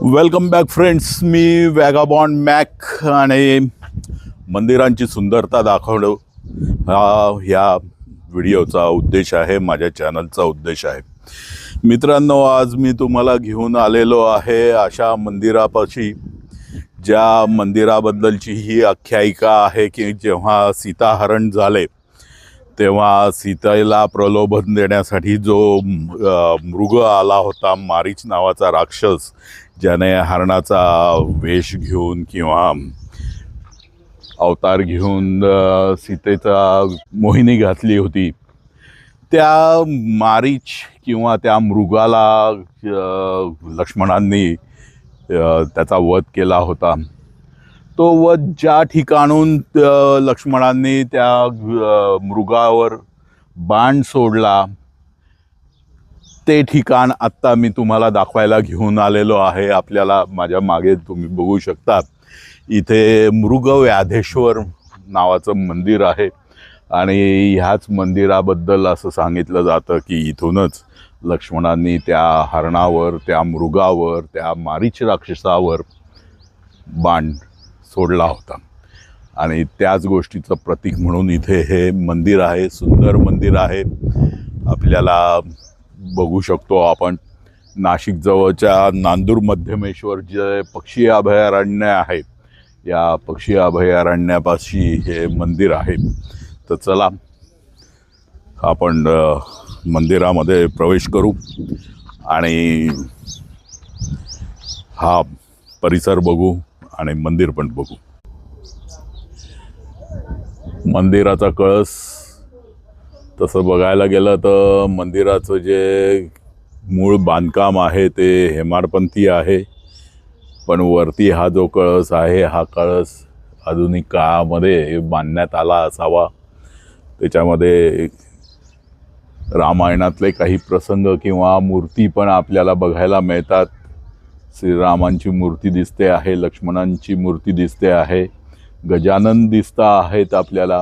Welcome back friends. मी vagabond Mac आणि मंदिरांची सुंदरता दाखवणं हा ह्या व्हिडिओचा उद्देश आहे, माझ्या चॅनलचा उद्देश आहे. मित्रांनो, आज मी तुम्हाला घेऊन आलेलो आहे अशा मंदिरापाशी ज्या मंदिराबद्दलची ही आख्यायिका आहे की जेव्हा सीताहरण झाले तेव्हा सीतेला प्रलोभन देण्यासाठी जो मृग आला होता, मारीच नावाचा राक्षस, ज्याने हरणाचा वेश घेऊन किंवा अवतार घेऊन सीतेचा मोहिनी घातली होती, त्या मारीच किंवा त्या मृगाला लक्ष्मणांनी त्याचा वध केला होता. तो वध ज्या ठिकाणून लक्ष्मणांनी त्या मृगावर बाण सोडला ते ठिकाण आत्ता मी तुम्हाला दाखवायला घेऊन आलेलो आहे. आपल्याला माझ्या मागे तुम्ही बघू शकता, इथे मृगव्याधेश्वर नावाचं मंदिर आहे आणि ह्याच मंदिराबद्दल असं सांगितलं जातं की इथूनच लक्ष्मणांनी त्या हरणावर, त्या मृगावर, त्या मारीच राक्षसावर बाण सोडला होता आणि त्याच गोष्टीचं प्रतीक म्हणून इथे हे मंदिर आहे. सुंदर मंदिर आहे. आपल्याला बघू शकतो आपण नाशिक जवळच्या नांदूर मध्यमेश्वर जे पक्षी अभयारण्य आहे, या पक्षी अभयारण्यापाशी हे मंदिर आहे. तर चला आपण मंदिरामध्ये प्रवेश करू आणि हा परिसर बघू आणि मंदिर पण बघू. मंदिराचा कळस तसं बघायला गेलं तर मंदिराचं जे मूळ बांधकाम आहे ते हेमाडपंथी आहे, पण वरती हा जो कळस आहे हा कळस आधुनिक काळामध्ये बांधण्यात आला असावा. त्याच्यामध्ये रामायणातले काही प्रसंग किंवा मूर्ती पण आपल्याला बघायला मिळतात. श्रीरामांची मूर्ती दिसते आहे, लक्ष्मणांची मूर्ती दिसते आहे, गजानन दिसता आहेत आपल्याला.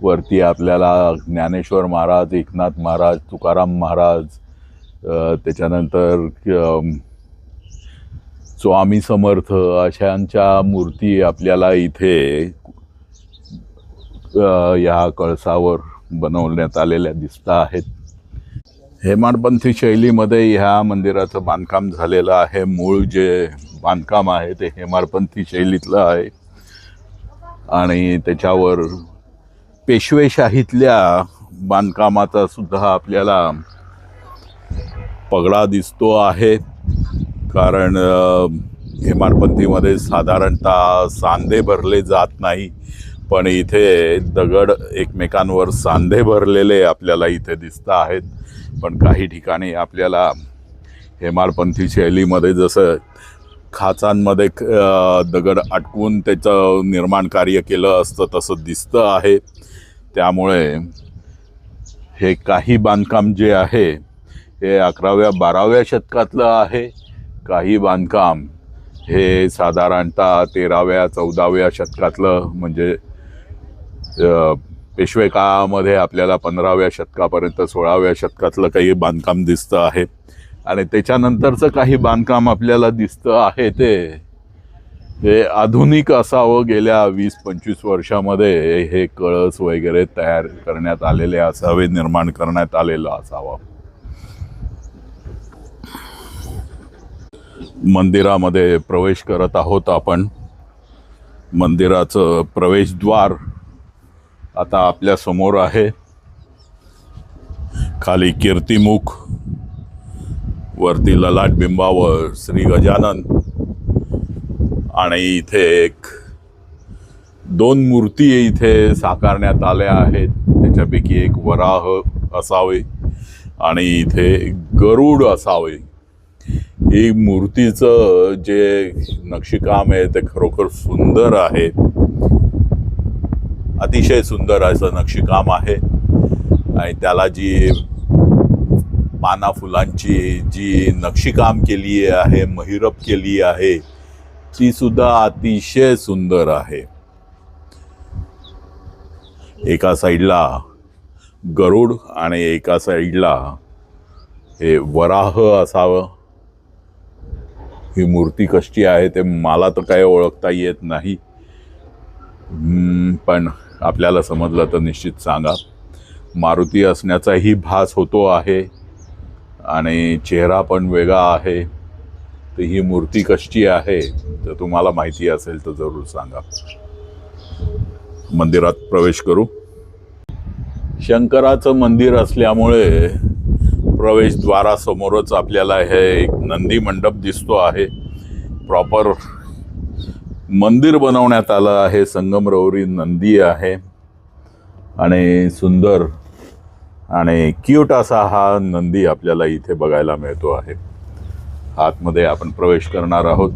वरती आपल्याला ज्ञानेश्वर महाराज, एकनाथ महाराज, तुकाराम महाराज, त्याच्यानंतर स्वामी समर्थ अशांच्या मूर्ती आपल्याला इथे या कळसावर बनवण्यात आलेल्या दिसत आहेत. हेमाडपंथी शैलीमध्ये ह्या मंदिराचं बांधकाम झालेलं आहे. मूळ जे बांधकाम आहे ते हेमाडपंथी शैलीतलं आहे आणि त्याच्यावर पेशवेशाहीतल्या बांधकामाचा सुद्धा आपल्याला पगडा दिसतो आहे. कारण हेमाडपंथीमध्ये साधारणतः सांधे भरले जात नाही, पण इथे दगड एकमेकांवर सांधे भरलेले आपल्याला इथे दिसत आहेत. पण काही ठिकाणी आपल्याला हेमाडपंथी शैलीमध्ये जसं खाचांमध्ये दगड अटकवून त्याचं निर्माण कार्य केलं असतं तसं दिसतं आहे. त्यामुळे हे काही बांधकाम जे आहे हे 11व्या-12व्या शतकातलं आहे. काही बांधकाम हे साधारणतः 13व्या-14व्या शतकातलं, म्हणजे पेशवे काळामध्ये आपल्याला 15व्या शतकापर्यंत 16व्या शतकातलं काही बांधकाम दिसतं आहे. आणि त्याच्यानंतरचं काही बांधकाम आपल्याला दिसतं आहे ते आधुनिक असावं. गेल्या 20-25 वर्षामध्ये हे कळस वगैरे तयार करण्यात आलेले असावे, निर्माण करण्यात आलेलं असावं. मंदिरामध्ये प्रवेश करत आहोत आपण. मंदिराचं प्रवेशद्वार आता आपल्या समोर आहे. खाली कीर्तिमुख, वरती ललाट बिंबावर श्री गजानन आणि इथे 2 मूर्ती इथे साकारण्यात आल्या आहेत. त्याच्यापैकी एक वराह असावे आणि इथे गरुड असावे. ही मूर्तीचं जे नक्षीकाम आहे ते खरोखर सुंदर आहे. अतिशय सुंदर असं नक्षीकाम आहे आणि त्याला जी पाना फुलांची जी नक्षीकाम केली आहे, महिरप केली आहे, ती सुद्धा अतिशय सुंदर आहे. एका साईडला गरुड आणि एका साईडला हे वराह असावं. ही मूर्ती कशी आहे ते मला तर काय ओळखता येत नाही, पण आपल्याला समजलं तर निश्चित सांगा. मारुती असण्याचाही भास होतो आहे आणि चेहरा पण वेगळा आहे. तर ही मूर्ती कशी आहे तर तुम्हाला माहिती असेल तर जरूर सांगा. मंदिरात प्रवेश करू. शंकराचं मंदिर असल्यामुळे प्रवेशद्वारासमोरच आपल्याला हे एक नंदी मंडप दिसतो आहे. प्रॉपर मंदिर बनवण्यात आलं आहे. संगमरवरी नंदी आहे आणि सुंदर आणि क्यूट असा हा नंदी आपल्याला इथे बघायला मिळतो आहे. आतमध्ये आपण प्रवेश करणार आहोत.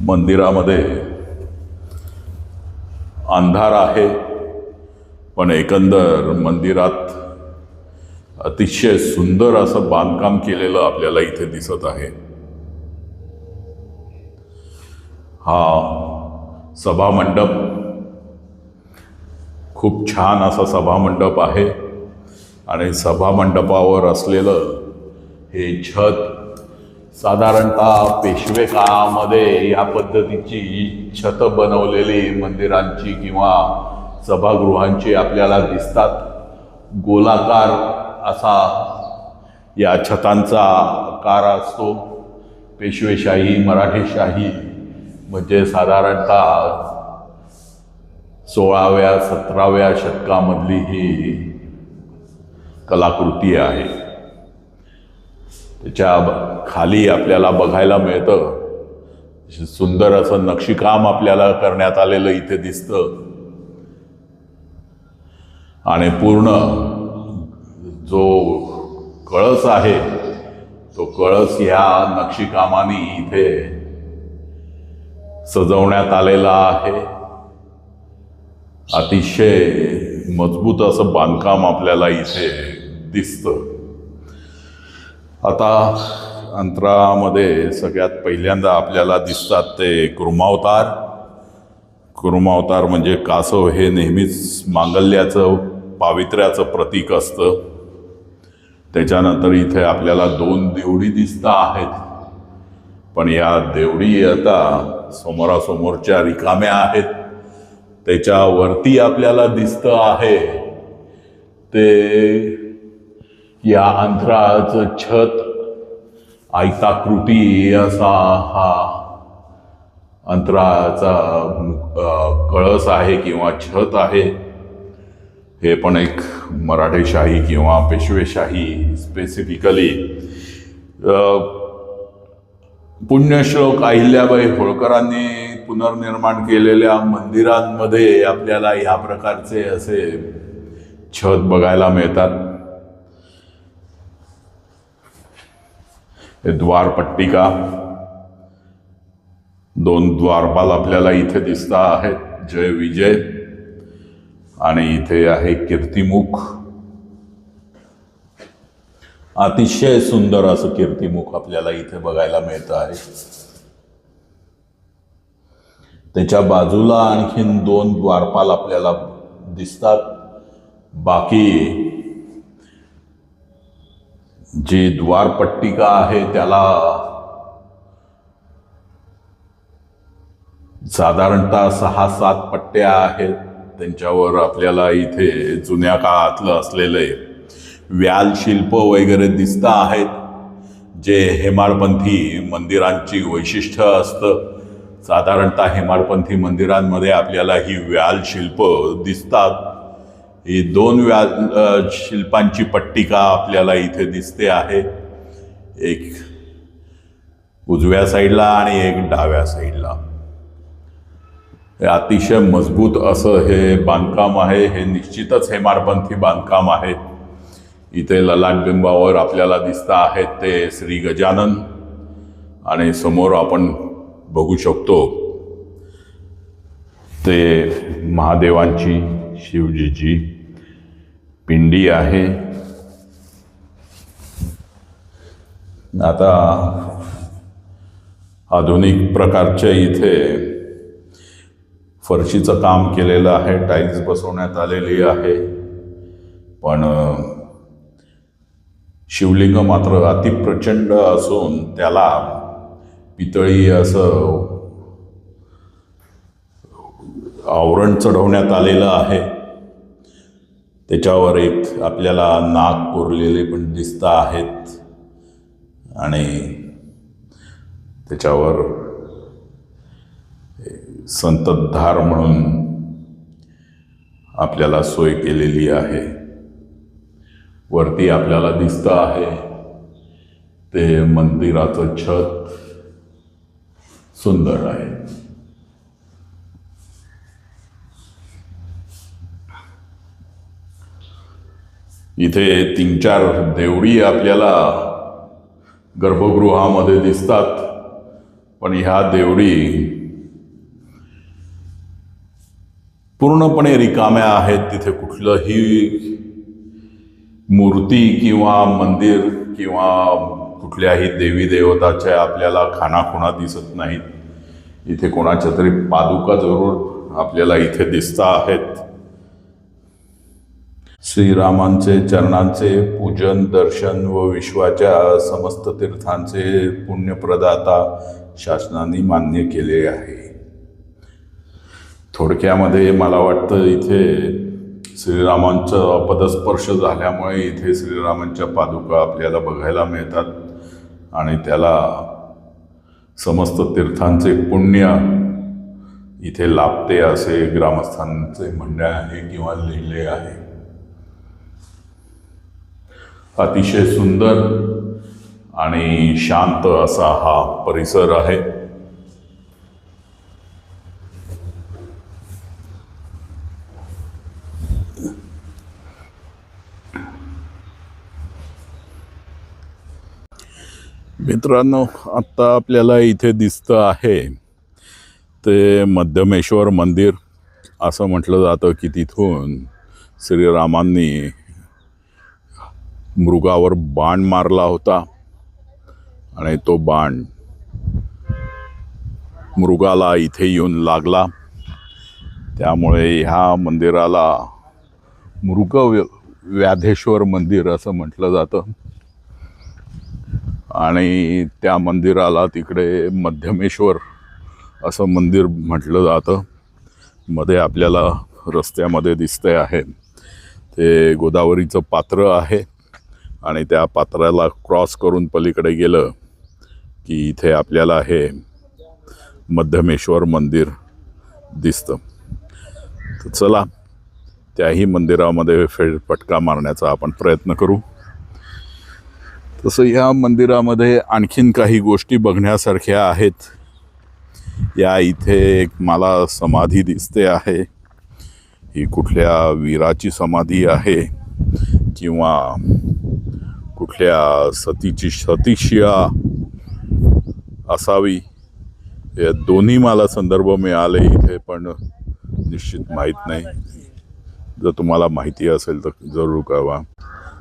मंदिरामध्ये अंधार आहे, पण एकंदर मंदिरात अतिशय सुंदर असं बांधकाम केलेलं आपल्याला इथे दिसत आहे. हा सभामंडप खूप छान असा सभामंडप आहे आणि सभामंडपावर असलेलं हे छत साधारणतः पेशवे काळामध्ये या पद्धतीची छत बनवलेली मंदिरांची किंवा सभागृहांची आपल्याला दिसतात. गोलाकार असा या छतांचा आकार असतो. पेशवेशाही, मराठेशाही म्हणजे साधारणतः 16व्या 17व्या शतकामधली ही कलाकृती आहे. त्याच्या खाली आपल्याला बघायला मिळतं सुंदर असं नक्षीकाम आपल्याला करण्यात आलेलं इथे दिसतं आणि पूर्ण जो कळस आहे तो कळस ह्या नक्षीकामाने इथे सजवण्यात आलेला आहे. अतिशय मजबूत असं बांधकाम आपल्याला इथे दिसतं. आता अंतरामध्ये सगळ्यात पहिल्यांदा आपल्याला दिसतात ते कुर्मावतार. कुर्मावतार म्हणजे कासव हे नेहमीच मांगल्याचं, पावित्र्याचं प्रतीक असतं. त्याच्यानंतर इथे आपल्याला 2 देवडी दिसत आहेत, पण या देवडी आता समोरासमोरच्या रिकाम्या आहेत. त्याच्यावरती आपल्याला दिसतं आहे ते या अंतराचं छत आयताकृती असा हा अंतराचा कळस आहे किंवा छत आहे. हे पण एक मराठेशाही किंवा पेशवेशाही स्पेसिफिकली पुण्यश्लोक अहिल्याबाई होळकरांनी पुनर्निर्माण केलेल्या मंदिरांमध्ये आपल्याला ह्या प्रकारचे असे छत बघायला मिळतात. हे द्वारपट्टिका, 2 द्वारपाल आपल्याला इथे दिसत आहेत, जय विजय, आणि इथे आहे कीर्तिमुख. अतिशय सुंदर असं कीर्तिमुख आपल्याला इथे बघायला मिळतं आहे. त्याच्या बाजूला आणखीन 2 द्वारपाल आपल्याला दिसतात. बाकी जी द्वारपट्टिका आहे त्याला साधारणतः 6-7 पट्ट्या आहेत. त्यांच्यावर आपल्याला इथे जुन्या काळातलं असलेले व्याल शिल्प वगैरे दिसत आहेत, जे हेमाडपंथी मंदिरांची वैशिष्ट्य असतं. साधारणतः हेमाडपंथी मंदिरांमध्ये आपल्याला ही व्याल शिल्प दिसतात. ही 2 व्याल शिल्पांची पट्टिका आपल्याला इथे दिसते आहे, एक उजव्या साईडला आणि एक डाव्या साईडला. हे अतिशय मजबूत असं हे बांधकाम आहे. हे निश्चितच हेमाडपंथी बांधकाम आहे. इथे ललाटबिंबावर आपल्याला दिसत आहेत ते श्री गजानन, आणि समोर आपण बघू शकतो ते महादेवांची, शिवजीची पिंडी आहे. आता आधुनिक प्रकारच्या इथे फरशीचं काम केलेलं आहे, टाईल्स बसवण्यात आलेली आहे, पण शिवलिंग मात्र अतिप्रचंड असून त्याला पितळी असं आवरण चढवण्यात आलेलं आहे। त्याच्यावर एक आपल्याला नाग कोरलेले पण दिसत आहेत आणि त्याच्यावर संततधार म्हणून आपल्याला सोय केलेली आहे। वरती आपल्याला दिसतं आहे ते मंदिराचं छत सुंदर आहे। इथे 3-4 देवडी आपल्याला गर्भगृहामध्ये दिसतात, पण ह्या देवडी पूर्णपणे रिकाम्या आहेत। तिथे कुठलंही मूर्ती किंवा मंदिर किंवा कुठल्याही देवी देवताच्या आपल्याला खानाखुणा दिसत नाहीत। इथे कोणाच्या तरी पादुका जरूर आपल्याला इथे दिसत आहेत। श्रीरामांचे चरणांचे पूजन दर्शन व विश्वाच्या समस्त तीर्थांचे पुण्यप्रदाता शासनाने मान्य केले आहे। थोडक्यामध्ये मला वाटतं इथे श्रीरामांचा पदस्पर्श झाल्यामुळे इथे श्रीरामांच्या पादुका आपल्याला बघायला मिळतात आणि त्याला समस्त तीर्थांचे पुण्य इथे लाभते असे ग्रामस्थांचे म्हणणे आहे किंवा लिहिले आहे। अतिशय सुंदर आणि शांत असा हा परिसर आहे। मित्रांनो, आता आपल्याला इथे दिसतं आहे ते मध्यमेश्वर मंदिर। असं म्हटलं जातं की तिथून श्रीरामांनी मृगावर बाण मारला होता आणि तो बाण मृगाला इथे येऊन लागला। त्यामुळे ह्या मंदिराला मृग व्याधेश्वर मंदिर असं म्हटलं जातं आणि त्या मंदिराला तिकडे मध्यमेश्वर असं मंदिर म्हटलं जातं। मध्ये आपल्याला रस्त्यामध्ये दिसते आहे ते गोदावरीचं पात्र आहे आणि त्या पात्राला क्रॉस करून पलीकडे गेलं की इथे आपल्याला हे मध्यमेश्वर मंदिर दिसतं। तर चला त्याही मंदिरामध्ये फेरफटका मारण्याचा आपण प्रयत्न करू। तसं ह्या मंदिरामध्ये आणखीन काही गोष्टी बघण्यासारख्या आहेत। या इथे एक मला समाधी दिसते आहे। ही कुठल्या वीराची समाधी आहे किंवा कुठल्या सतीची सतीशिया असावी, या दोन्ही मला संदर्भ मिळाले इथे, पण निश्चित माहीत नाही। जर तुम्हाला माहिती असेल तर जरूर कळवा।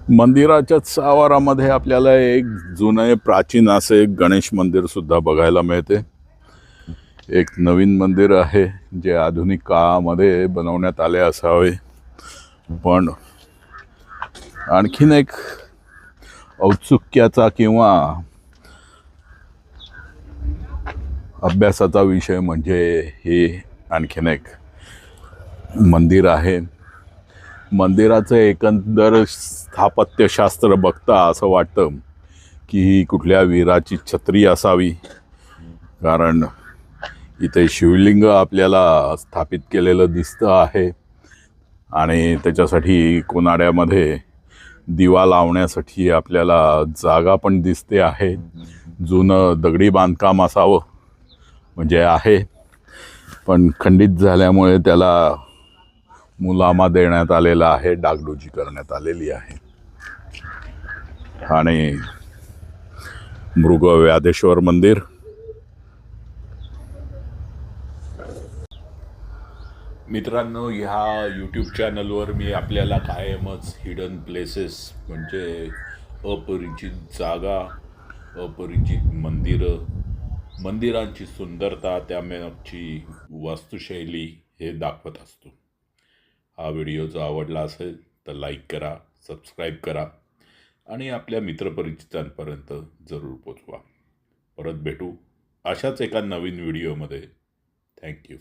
मंदिराच्याच आवारामध्ये आपल्याला एक जुने प्राचीन असे गणेश मंदिर सुद्धा बघायला मिळते। एक नवीन मंदिर आहे जे आधुनिक काळामध्ये बनवण्यात आले असावे, पण आणखीन एक औत्सुक्याचा किंवा अभ्यासाचा विषय म्हणजे हे आणखीन एक मंदिर आहे। मंदिराचं एकंदर स्थापत्यशास्त्र बघता असं वाटतं की ही कुठल्या वीराची छत्री असावी, कारण इथे शिवलिंग आपल्याला स्थापित केलेलं दिसतं आहे आणि त्याच्यासाठी कोनाड्यामध्ये दिवा लावण्यासाठी आपल्याला जागा पण दिसते आहे। जुनं दगडी बांधकाम असावं म्हणजे आहे, पण खंडित झाल्यामुळे त्याला मुलामा देण्यात आलेला आहे, डागडुजी करण्यात आलेली आहे। आणि मृग व्याधेश्वर मंदिर मित्रांनो, ह्या यूट्यूब चॅनलवर मी आपल्याला कायमच हिडन प्लेसेस म्हणजे अपरिचित जागा, अपरिचित मंदिरं, मंदिरांची सुंदरता, त्यामागची वास्तुशैली हे दाखवत असतो। हा व्हिडिओ जर आवडला असेल तर लाईक करा, सबस्क्राईब करा आणि आपल्या मित्रपरिचितांपर्यंत जरूर पोचवा. परत भेटू अशाच एका नवीन व्हिडिओमध्ये. थँक्यू.